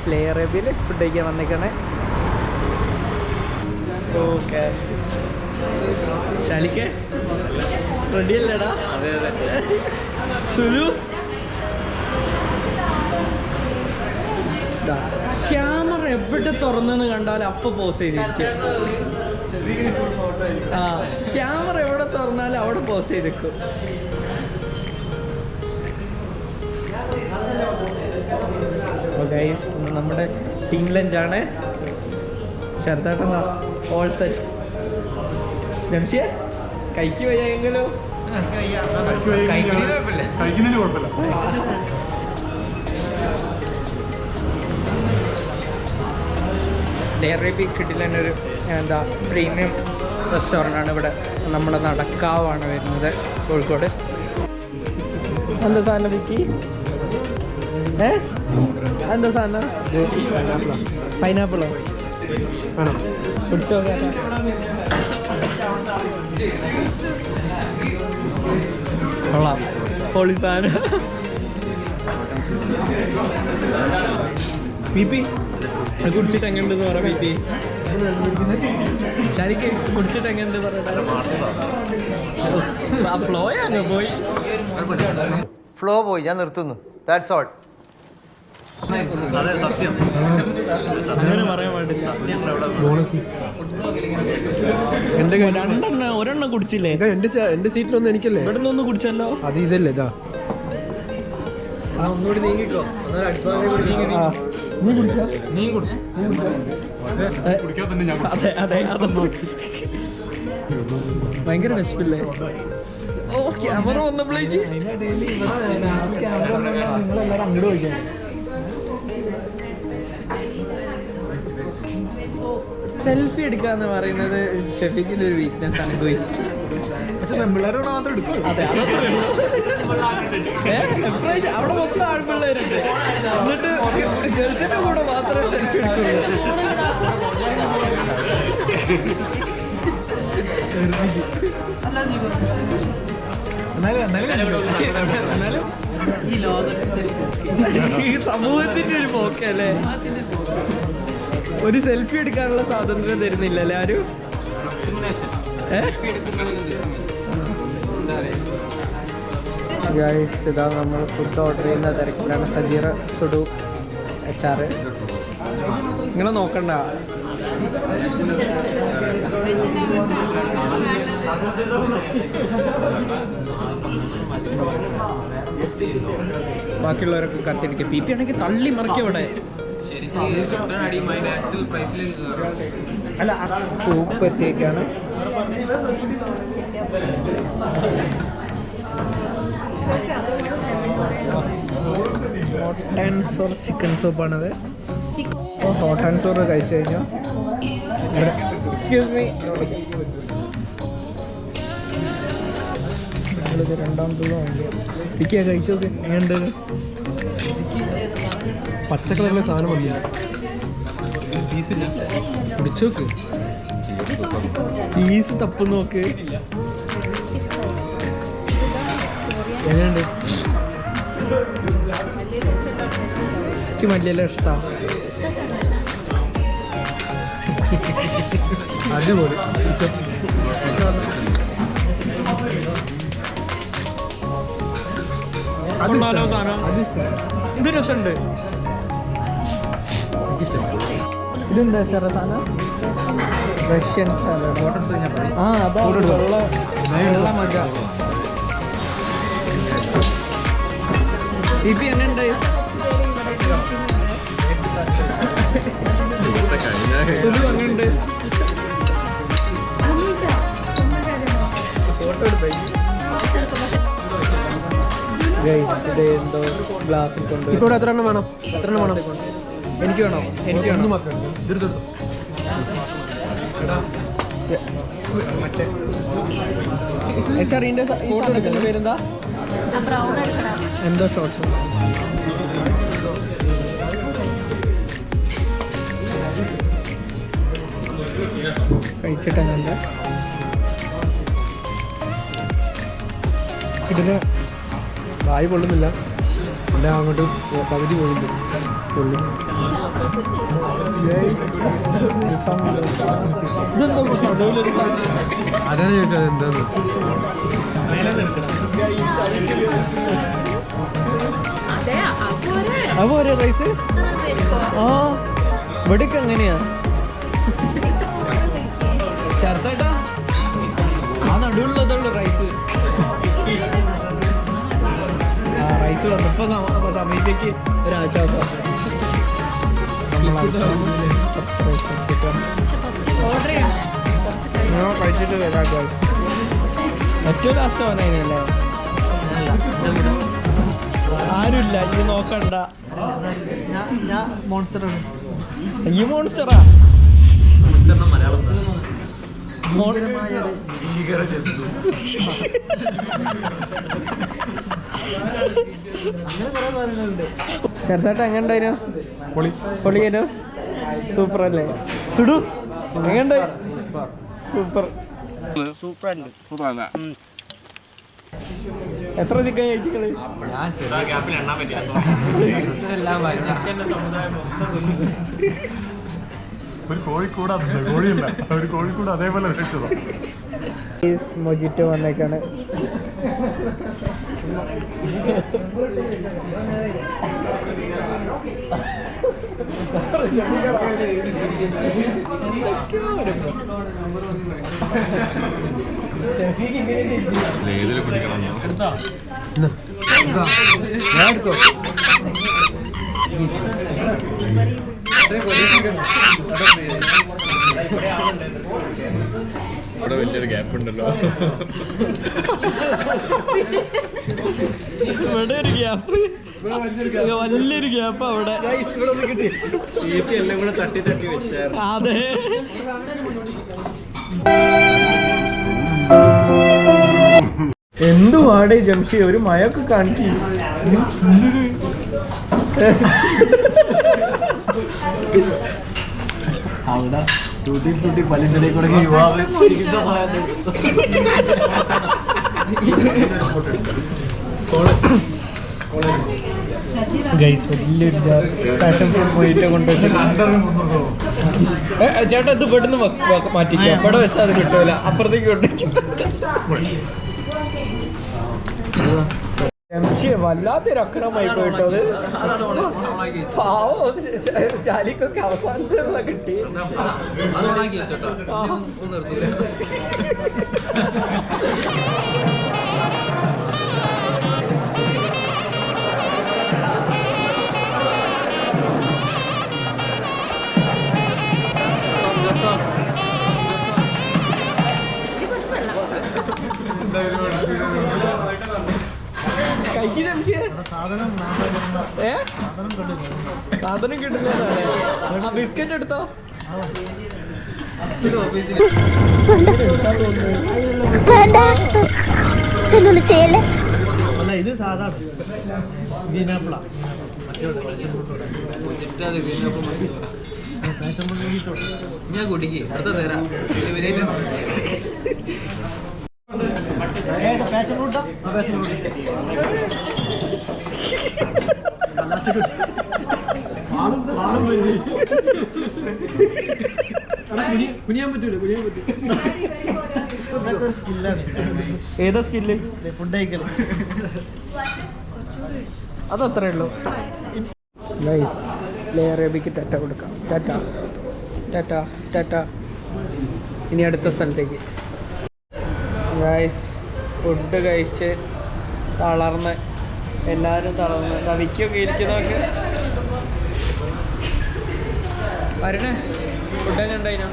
Guys അറേബ്യയിൽ food കഴിക്കാൻ വന്നേക്കണേ. Okay ഷാലിക്ക് ready അല്ലേടാ? അതെ അതെ. സുലു ക്യാമറ എവിടെ തുറന്നെന്ന് കണ്ടാൽ അപ്പൊ പോസ് ചെയ്തിരിക്കും. ആ ക്യാമറ എവിടെ തുറന്നാലും അവിടെ പോസ് ചെയ്തിരിക്കും. ഗൈസ് നമ്മുടെ ടീം ലഞ്ചാണ്. ചെറുതായിട്ട് ഓൾ സെറ്റ്. ജംഷിയെ കൈക്ക് വയ്യെങ്കിലോ? കഴിക്കുന്നതിന് കുഴപ്പമില്ല. അറേബ്യ കിട്ടിലൊരു എന്താ പ്രീമിയം റെസ്റ്റോറൻ്റാണ് ഇവിടെ. നമ്മുടെ നടക്കാവാണ് വരുന്നത് കോഴിക്കോട്. എന്താ സാധനം വിക്കി? എന്താ സാധനം? പൈനാപ്പിളോ? പിടിച്ചോ. കൊള്ളാം, പൊളി സാധനം. ബിപി കുടിച്ചിട്ട് എങ്ങനെയുണ്ടെന്ന് പറ. ബിപി ശരിക്ക് കുടിച്ചിട്ട് എങ്ങനെയുണ്ട് പറയട്ടെ. ഫ്ലോയാണ് പോയി. ഫ്ലോ പോയി, ഞാൻ നിർത്തുന്നു. That's all. അങ്ങനെ പറയാൻ പാടില്ല. ഒരെണ്ണം കുടിച്ചില്ലേ? എന്റെ സീറ്റിലൊന്നും എനിക്കല്ലേ? ഇവിടെ നിന്ന് കുടിച്ചല്ലോ. അത് ഇതല്ലേ ഇതാ. ഒന്നുകൂടി നീങ്ങിക്കോ. അതെ അതെ അതൊന്നും ഭയങ്കര വിശപ്പില്ലേ? ഓ ക്യാമറ വന്നപ്പോഴേക്ക് അങ്ങോട്ട് പോയിക്കാൻ. സെൽഫി എടുക്കാന്ന് പറയുന്നത് ഷെഫീഖിന്റെ ഒരു വീക്ക്നെസ് ആണ് ഗോയ്സ്. പക്ഷെ പെൺപിള്ളേരോട് മാത്രം എടുക്കും. അതെ അവിടെ മൊത്തം ആൺപിള്ളേരുണ്ട്. എന്നിട്ട് ഗേൾസിന്റെ കൂടെ മാത്രമേ സെൽഫി ഈ സമൂഹത്തിന്റെ ഒരു പോക്കല്ലേ. ഒരു സെൽഫി എടുക്കാനുള്ള സ്വാതന്ത്ര്യം തരുന്നില്ലല്ലേ ആരും. ഗൈസ് ഇതാ നമ്മൾ ഫുഡ് ഓർഡർ ചെയ്യുന്ന തിരക്കിലാണ്. സജീറ സുഡു HR. നിങ്ങൾ നോക്കണ്ട. ബാക്കിയുള്ളവരൊക്കെ കത്തിരിക്കും. പി ആണെങ്കിൽ തള്ളി മറിക്കും അവിടെ. അല്ല സൂപ്പ് എത്തിയേക്കാണ്. ഹോട്ട് ആൻഡ് സോർ ചിക്കൻ സൂപ്പാണത്. ഹോട്ട് ആൻഡ് സോർ കഴിച്ചു കഴിഞ്ഞു. എക്സ്ക്യൂസ് മീ, നമ്മളിത് രണ്ടാമത്തുള്ള ഇരിക്കുക. കഴിച്ചു നോക്ക് എങ്ങനെയുണ്ട്. പച്ചക്കളറിലെ സാധനം മതി. പിടിച്ചു നോക്ക്. പീസ് തപ്പ് നോക്ക് എങ്ങനെയുണ്ട്. എനിക്ക് മല്ലിയെല്ലാം ഇഷ്ടമാണ്. അടിപൊളി. ഇത് രസമുണ്ട്. ഇതെന്താ ചെറ സാധനം? Russian salad. ആ അതാ വെള്ള മജ. ഇപ്പൊ എന്നുണ്ട് അങ്ങനുണ്ട്. ഫോട്ടോ എടുത്ത എന്തോ ഗ്ലാസ്സിൽ കൊണ്ട്. ഇപ്പോൾ എത്ര എണ്ണം വേണം? എനിക്ക് വേണോ? എനിക്ക് വേണം. മറ്റേ പേരെന്താ? എന്തോ ഷോർട്സ് കഴിച്ചിട്ടല്ല. ഇതിന് വായു കൊള്ളുന്നില്ല. എല്ലാം അങ്ങോട്ട് പകുതി പോകുന്നു. അതാണ് ചോദിച്ചത് എന്താന്ന്. അപ്പൊ ഒരു റൈസ് ആ ഇവിടേക്ക് എങ്ങനെയാ ചേർത്തേട്ടാ ആ നടുവുള്ളതുള്ളു റൈസ്. ആ റൈസ് വന്നപ്പോ സമയത്തേക്ക് ഒരാശ്വാസം. കഴിച്ചിട്ട് വരാം. മറ്റൊരു അസുഖനല്ലേ ആരുമില്ല ഈ നോക്കണ്ട. ഈ മോൺസ്റ്ററാ ചെറുതായിട്ട് എങ്ങനെ ഉണ്ടായിരുന്നു? പൊളിയേനോ? സൂപ്പർ അല്ലേ? സുഡു എങ്ങനെ? സൂപ്പർ സൂപ്പറുണ്ട്. എത്ര ചിക്കൻ കഴിച്ചിട്ട്? കോഴിക്കോട് അതേപോലെ മൊജിറ്റോ വന്നേക്കാണ്. ഇവിടെ വലിയൊരു ഗ്യാപ്പ് ഉണ്ടല്ലോ. ഇവിടെ ഒരു ഗ്യാപ്പ്, വലിയൊരു ഗ്യാപ്പ് അവിടെ. എല്ലാം കൂടെ തട്ടി തട്ടി വെച്ചായിരുന്നു. അതെ എന്തുവാടേ ജംഷി ഒരു മയൊക്കെ കാണിച്ചു. അവിടെ ടൂട്ടി ഫൂട്ടി പല്ലിൻ്റെ കൂടെ യുവാവ് ചികിത്സ ഗൈസ് വലിയൊരു ഫാഷൻ പോയിട്ട് കൊണ്ടുവച്ചിട്ട് ചേട്ടാ ഇത് പെട്ടെന്ന് മാറ്റിക്കോ. ഇവിടെ വെച്ചാൽ അത് കിട്ടൂല, അപ്പുറത്തേക്ക് കൊണ്ടുവയ്ക്കും. വല്ലാത്തൊരു അക്രമമായി പോയിട്ടോ അത്. പാവം ചാലിക്കൊക്കെ അവസാനത്തെ കിട്ടി. കൈക്ക് ചമച്ചേ സാധനം കിട്ടുന്നതാണ്. ബിസ്ക്കറ്റ് എടുത്തോ? അല്ല ഇത് സാധാരണ ഞാൻ കുടിക്ക് അടുത്ത തരാം. പാഷൻ ഫ്രൂട്ടാ? പാഷൻ ഫ്രൂട്ട് കുനിയാൻ പറ്റൂല, കുനിയാൻ പറ്റൂല. സ്കില്ലാണ്. ഏതാ സ്കില്ല്? ഫുഡ് കഴിക്കൽ. അതത്രേ ഉള്ളൂ. നൈസ്. അറേബ്യക്ക് ടാറ്റ കൊടുക്കാം. ടാറ്റ ടാറ്റ ടാറ്റ. ഇനി അടുത്ത സ്ഥലത്തേക്ക്. ഗൈസ് ഫുഡ് കഴിച്ച് തളർന്ന് എല്ലാവരും തളർന്ന് വിക്കൊക്കെ ഇരിക്കുന്നതൊക്കെ വരണേ. ഫുഡ് എങ്ങനെ ഉണ്ടായിനോ?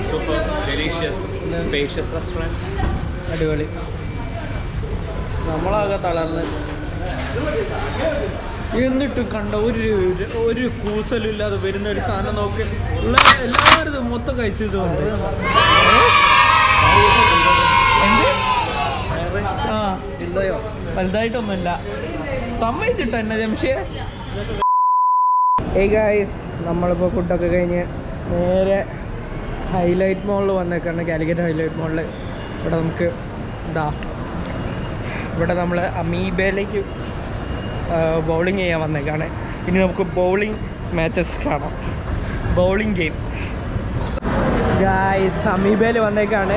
Super delicious spacious restaurant. അടിപൊളി. നമ്മളാകെ തളർന്ന് എന്നിട്ട് കണ്ട ഒരു കൂസലില്ലാതെ വരുന്ന ഒരു സാധനം നോക്കി ഉള്ള എല്ലാവരും മൊത്തം കഴിച്ചതുകൊണ്ട് ആ വലുതായിട്ടൊന്നുമില്ല. സമ്മതിച്ചിട്ടോ എന്നെ ജംഷിയെ. ഏയ് ഗായ്സ്, നമ്മളിപ്പോൾ ഫുഡൊക്കെ കഴിഞ്ഞ് നേരെ ഹൈലൈറ്റ് മോളിൽ വന്നേക്കാണ്. കാലിക്കറ്റ് ഹൈലൈറ്റ് മോളിൽ. ഇവിടെ നമുക്ക് ഇവിടെ നമ്മൾ അമീബയിലേക്ക് ബൗളിങ് ചെയ്യാൻ വന്നേക്കാണ്. ഇനി നമുക്ക് ബൗളിംഗ് മാച്ചസ് കാണാം. Bowling game guys. അമീബയിൽ വന്നേക്കാണ്.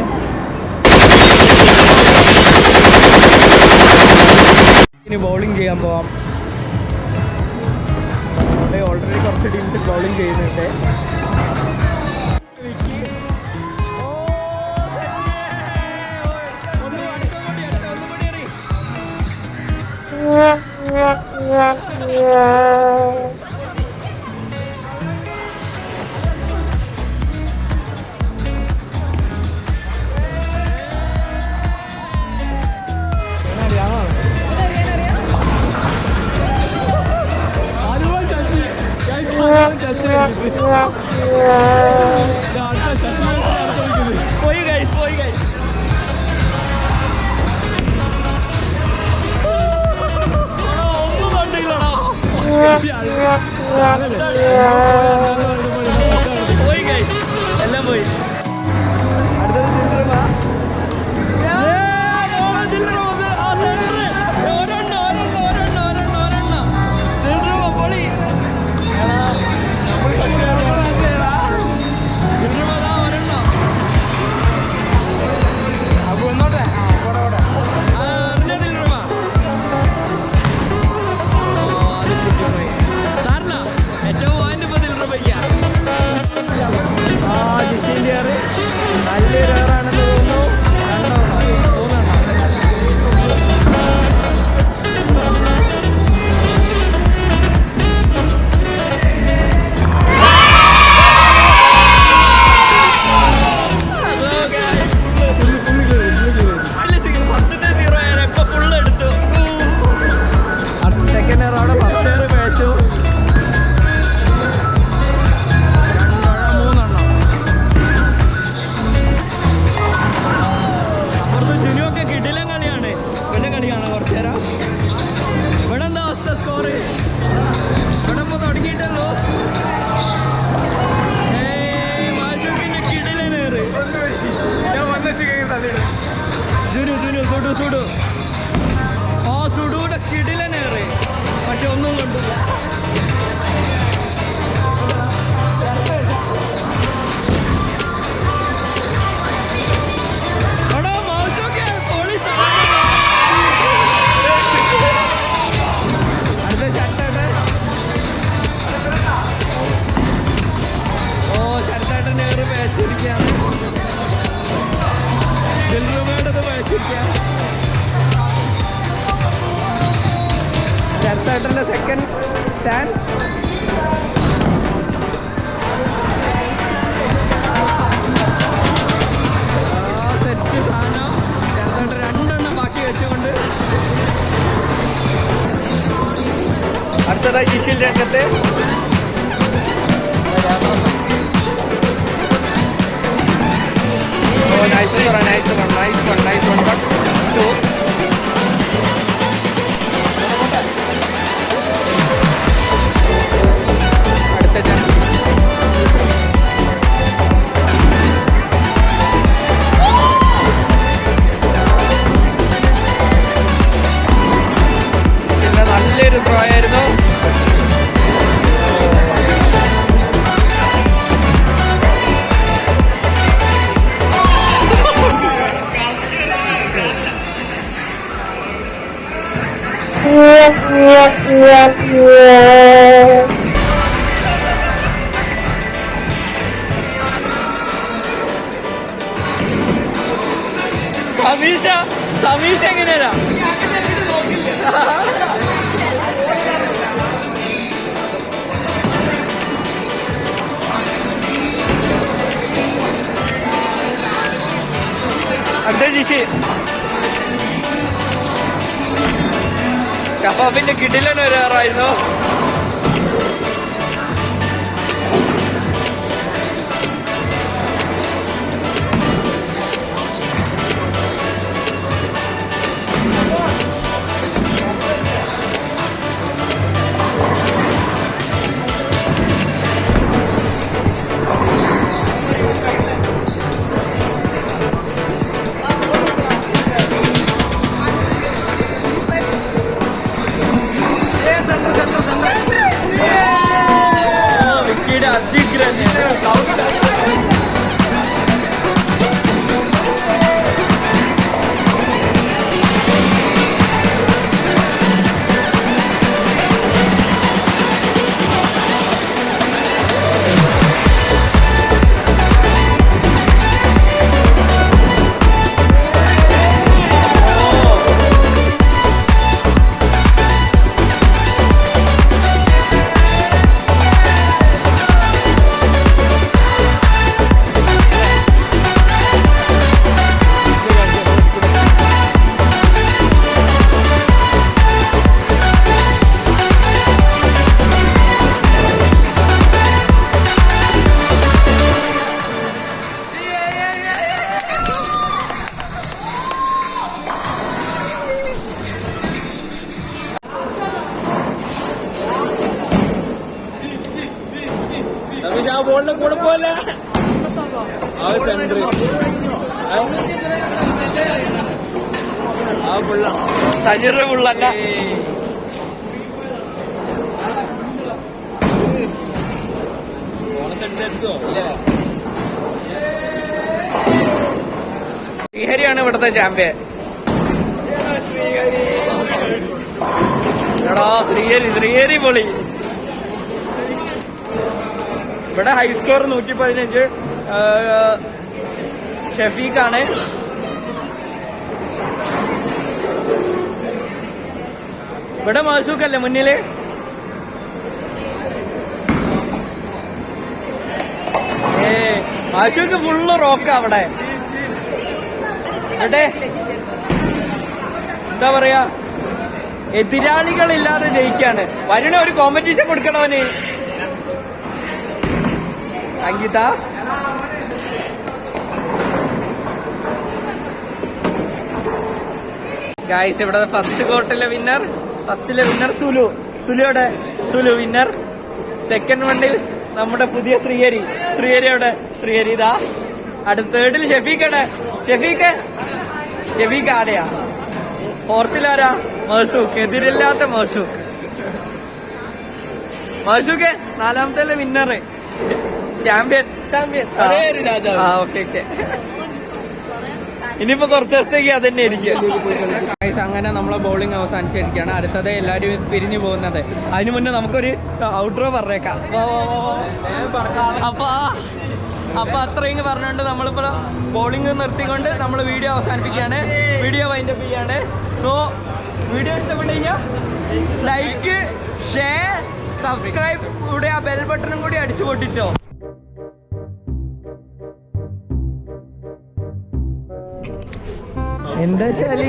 ഇനി ബൗളിംഗ് ചെയ്യാൻ പോവാം. അവിടെ ഓൾറെഡി കുറച്ച് ടീംസ് ബൗളിംഗ് ചെയ്യുന്നുണ്ട്. പോയി ഗൈസ്, പോയി ഗൈസ്. ഒന്നും കണ്ടില്ലടാ. പോയി ഗൈസ്, എല്ലാം പോയി. അടുത്തത് ചിത്രമാ. സുഡു സുഡുവിടെ കിടിലനേറെ, പക്ഷെ ഒന്നും കൊണ്ടില്ല. അടുത്ത ചട്ടേട്ടൻ. ചട്ടേട്ടൻ ഏറെ പേച്ചിരിക്കുകയാണ്. ദിൽറുമയുടേത് പേച്ചിരിക്കുകയാണ്. ചട്ടേട്ടൻ്റെ സെക്കൻഡ് ചാൻസ്. സെറ്റ് സാധനം. ചട്ടേട്ടൻ രണ്ടെണ്ണം ബാക്കി വെച്ചുകൊണ്ട് അടുത്തതായി ജിഷിൽ രംഗത്ത്. അടുത്ത ചാൻസ്. പിന്നെ നല്ലൊരു ത്രോ ആയിരുന്നു. സമീഷ എങ്ങനെയാ? അടുത്ത ജിഷി. കപ്പാപ്പിന്റെ കിടിലൻ വരാറായിരുന്നു. സജീറിന്റെ ഫുള്ളല്ല. ശ്രീഹരിയാണ് ഇവിടുത്തെ ചാമ്പ്യൻ. എടാ ശ്രീഹരി പൊളി. ഇവിടെ ഹൈസ്കോർ 115. ഷഫീഖാണ്. ഇവിടെ മസൂഖല്ലേ മുന്നില്. മസൂഖ് ഫുള്ള് റോക്കാ അവിടെ. ഇവിടെ എന്താ പറയാ, എതിരാളികളില്ലാതെ ജയിക്കാണ്. വരുണ ഒരു കോമ്പറ്റീഷൻ കൊടുക്കണവന്. അങ്കിത ഗായ്സ്, ഇവിടെ ഫസ്റ്റ് കോർട്ടിലെ വിന്നർ സുലുവിടെ വിന്നർ. സെക്കൻഡ് വണ്ടിൽ നമ്മുടെ പുതിയ ശ്രീഹരിയുടെ ഇതാ. അടുത്ത തേർഡിൽ ഷഫീഖ് ആടെയാ. ഫോർത്തിലാരാ? മസൂഖ്. എതിരില്ലാത്ത മസൂഖ് നാലാമത്തെ വിന്നർ, ചാമ്പ്യൻ. ഓക്കെ. ഇനിയിപ്പോ കുറച്ച് ദിവസത്തേക്ക് അത് തന്നെ ആയിരിക്കും. അങ്ങനെ നമ്മളെ ബൗളിംഗ് അവസാനിച്ചിരിക്കുകയാണ്. അടുത്തത് എല്ലാവരും പിരിഞ്ഞു പോകുന്നത്. അതിനു മുന്നേ നമുക്കൊരു ഔട്ട്രോ പറഞ്ഞേക്കാം. അപ്പൊ അത്രയും പറഞ്ഞുകൊണ്ട് നമ്മളിപ്പോ ബൗളിംഗ് നിർത്തിക്കൊണ്ട് നമ്മൾ വീഡിയോ അവസാനിപ്പിക്കുകയാണ്. വീഡിയോ വൈൻഡപ്പ് ചെയ്യാണ്. സോ വീഡിയോ ഇഷ്ടപ്പെട്ടു കഴിഞ്ഞാൽ ലൈക്ക്, ഷെയർ, സബ്സ്ക്രൈബ്, കൂടെ ആ ബെൽ ബട്ടണും കൂടി അടിച്ചു പൊട്ടിച്ചോ. എന്താ ശാലി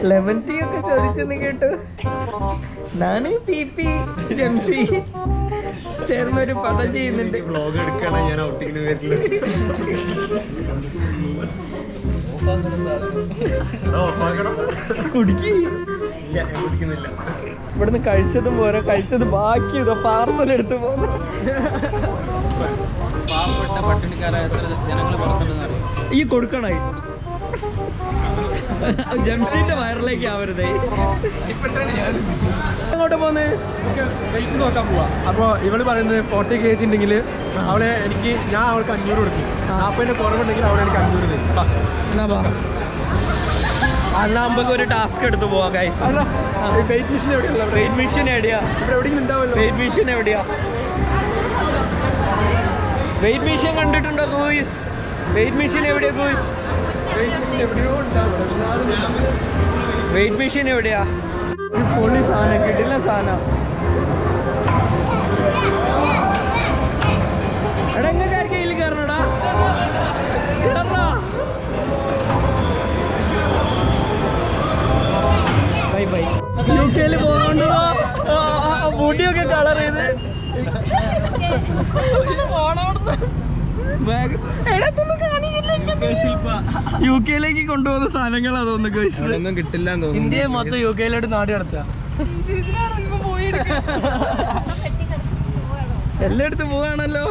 11T ഒക്കെ ചോദിച്ചെന്ന് കേട്ടു. ഞാൻ PP ജംഷി ചേർന്നൊരു പദം ചെയ്യുന്നുണ്ട്. വ്ലോഗ് എടുക്കണം, ഞാൻ ഔട്ടിങ്ങിന് വരില്ല. കുടിക്കുന്നില്ല. ഇവിടുന്ന് കഴിച്ചതും പോരാ, കഴിച്ചത് ബാക്കി പാർസൽ എടുത്തു പോകുന്നു. പാവപ്പെട്ട പട്ടിണിക്കാരായ ജനങ്ങൾ പുറത്തിടുന്നറിയാം. ഈ കൊടുക്കണായി ജംഷീന്റെ വയറിലേക്ക് ആവരുതേ. അങ്ങോട്ട് പോന്നേ, വെയിറ്റ് നോക്കാൻ പോവാ. അപ്പോൾ ഇവള് പറയുന്നത് 40 kg ഉണ്ടെങ്കിൽ അവളെ ഞാൻ അവൾക്ക് 500 കൊടുക്കും. 40 കുറവുണ്ടെങ്കിൽ അവളെ എനിക്ക് 500 തരും. എന്നാ നമുക്ക് ഒരു ടാസ്ക് എടുത്ത് പോവാ ഗൈസ്. വെയിറ്റ് മെഷീൻ എവിടെയുള്ള? വെയിറ്റ് മെഷീൻ എവിടെയാ? ഇവിടെ എവിടെയെങ്കിലും ഉണ്ടാവുമല്ലോ. വെയിറ്റ് മെഷീൻ എവിടെയാ? വെയിറ്റ് മെഷീൻ കണ്ടിട്ടുണ്ടോ ഗൂയിസ്? വെയിറ്റ് മെഷീൻ എവിടെയാ ഗൂയിസ്? വെയിറ്റ് മെഷീൻ എവിടെയോ ഉണ്ടാവും. വെയിറ്റ് മെഷീൻ എവിടെയാ? ഒരു പൊളി സാധനം, കിട്ടില്ല സാധനം. എടാ എങ്ങനെയായിരിക്കും ഇതിൽ കയറണടാ? കേറണോ? ബൈ. UK പോകുന്നുണ്ടോ? മുടിയൊക്കെ കളർ ചെയ്ത് UK കൊണ്ടുപോകുന്ന സാധനങ്ങൾ അതൊന്നും കിട്ടില്ല. ഇന്ത്യയെ മൊത്തം UK നാട് നടത്തുക. എല്ലായിടത്തും പോവാണല്ലോ.